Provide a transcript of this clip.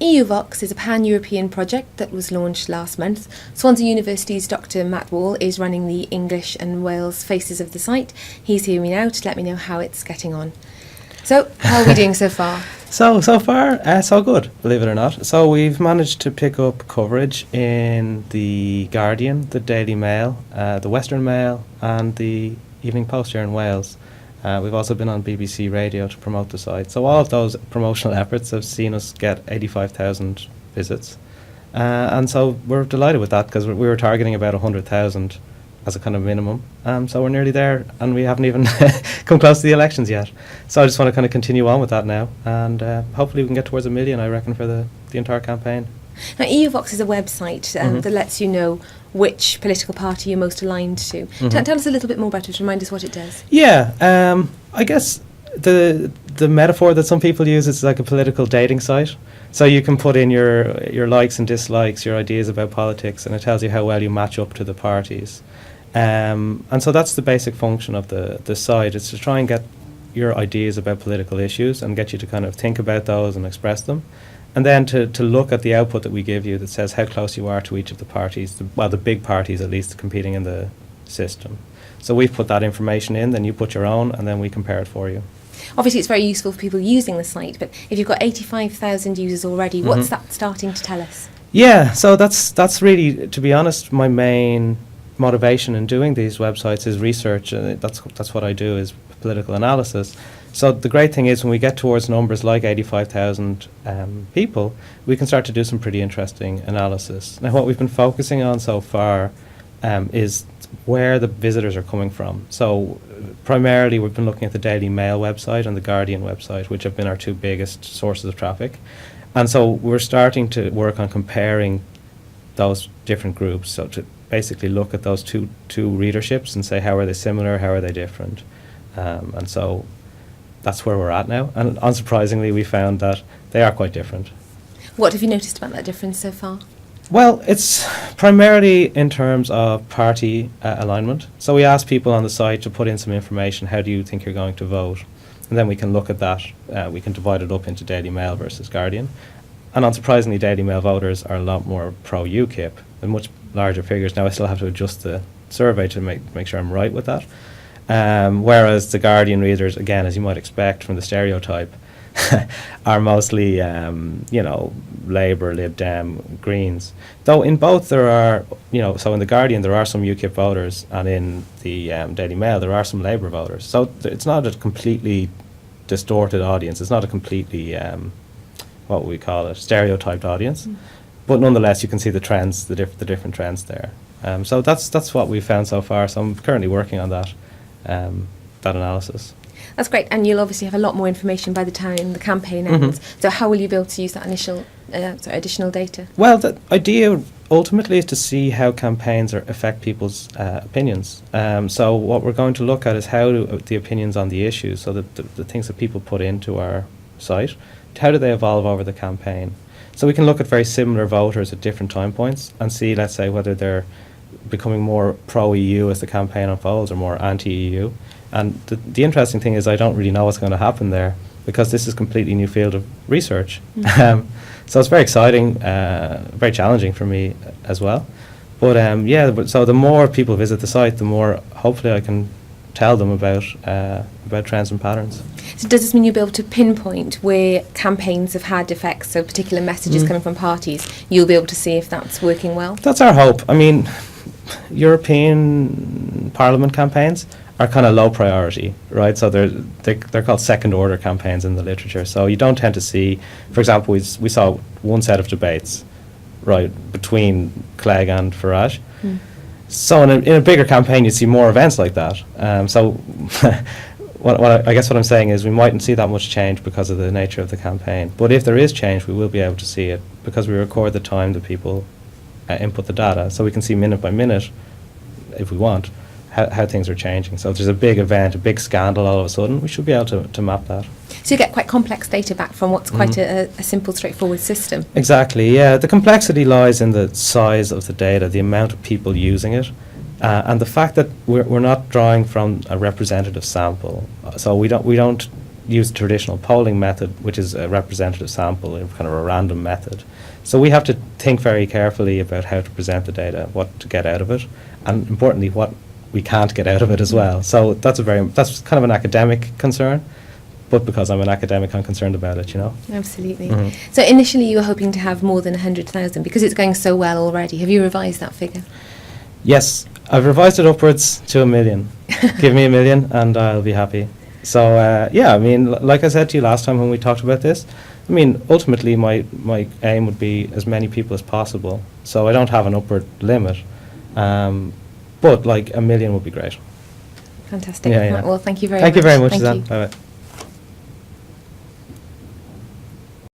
euvox is a pan-European project that was launched last month. Swansea University's Dr. Matt Wall is running the English and Wales faces of the site. He's here with me now to let me know how it's getting on. So, how are we doing so far? So far, so good, believe it or not. So we've managed to pick up coverage in the Guardian, the Daily Mail, the Western Mail and the Evening Post here in Wales. We've also been on BBC Radio to promote the site. So all of those promotional efforts have seen us get 85,000 visits. And so we're delighted with that because we were targeting about 100,000 as a kind of minimum. So we're nearly there and we haven't even come close to the elections yet. So I just want to kind of continue on with that now and hopefully we can get towards 1 million, I reckon, for the entire campaign. Now, euvox is a website that lets you know which political party you're most aligned to. Tell us a little bit more about it, remind us what it does. Yeah, I guess the metaphor that some people use is like a political dating site. So you can put in your likes and dislikes, your ideas about politics, and it tells you how well you match up to the parties. And so that's the basic function of the site. It's to try and get your ideas about political issues and get you to kind of think about those and express them. And then to look at the output that we give you that says how close you are to each of the parties, the big parties at least, competing in the system. So we've put that information in, then you put your own, and then we compare it for you. Obviously it's very useful for people using the site, but if you've got 85,000 users already, what's that starting to tell us? Yeah, so that's really, to be honest, my main motivation in doing these websites is research. That's what I do, is political analysis. So the great thing is when we get towards numbers like 85,000 people, we can start to do some pretty interesting analysis. Now what we've been focusing on so far is where the visitors are coming from. So primarily we've been looking at the Daily Mail website and the Guardian website, which have been our two biggest sources of traffic. And so we're starting to work on comparing those different groups, so to basically look at those two readerships and say how are they similar, how are they different. And so that's where we're at now, and unsurprisingly we found that they are quite different. What have you noticed about that difference so far? Well, it's primarily in terms of party alignment. So we asked people on the site to put in some information, how do you think you're going to vote? And then we can look at that, we can divide it up into Daily Mail versus Guardian. And unsurprisingly, Daily Mail voters are a lot more pro-UKIP, and much larger figures. Now I still have to adjust the survey to make sure I'm right with that. Whereas the Guardian readers, again, as you might expect from the stereotype, are mostly, Labour, Lib Dem, Greens. Though in both there are, so in the Guardian there are some UKIP voters, and in the Daily Mail there are some Labour voters. So it's not a completely distorted audience. It's not a completely, what would we call it, stereotyped audience. But nonetheless, you can see the trends, the different trends there. So that's what we've found so far. So I'm currently working on that analysis. That's great, and you'll obviously have a lot more information by the time the campaign ends. So how will you be able to use that additional data? Well, the idea ultimately is to see how campaigns affect people's opinions. So what we're going to look at is how do the opinions on the issues, so that the things that people put into our site, how do they evolve over the campaign? So we can look at very similar voters at different time points and see, let's say, whether they're becoming more pro-EU as the campaign unfolds or more anti-EU. And the interesting thing is I don't really know what's going to happen there because this is a completely new field of research. So it's very exciting, very challenging for me as well. But so the more people visit the site, the more hopefully I can tell them about trends and patterns. So does this mean you'll be able to pinpoint where campaigns have had effects, so particular messages coming from parties, you'll be able to see if that's working well? That's our hope. I mean, European Parliament campaigns are kind of low priority, right? So they're called second order campaigns in the literature. So you don't tend to see, for example, we saw one set of debates, right, between Clegg and Farage. So in a bigger campaign, you'd see more events like that. So I guess what I'm saying is we mightn't see that much change because of the nature of the campaign. But if there is change, we will be able to see it because we record the time that people input the data. So we can see minute by minute, if we want, how things are changing. So if there's a big event, a big scandal all of a sudden, we should be able to map that. So you get quite complex data back from what's quite a simple, straightforward system. Exactly, yeah. The complexity lies in the size of the data, the amount of people using it, and the fact that we're not drawing from a representative sample. So we don't use the traditional polling method, which is a representative sample, in kind of a random method. So we have to think very carefully about how to present the data, what to get out of it, and importantly, what we can't get out of it as well. So that's kind of an academic concern, but because I'm an academic, I'm concerned about it, you know. Absolutely. Mhm. So initially you were hoping to have more than 100,000 because it's going so well already. Have you revised that figure? Yes, I've revised it upwards to 1 million. Give me 1 million and I'll be happy. So, yeah, I mean, like I said to you last time when we talked about this, I mean, ultimately my aim would be as many people as possible. So I don't have an upward limit. But like 1 million would be great. Fantastic. Yeah, yeah. Right, well, thank you very much. Thank you very much, Thank Suzanne. you. Bye-bye.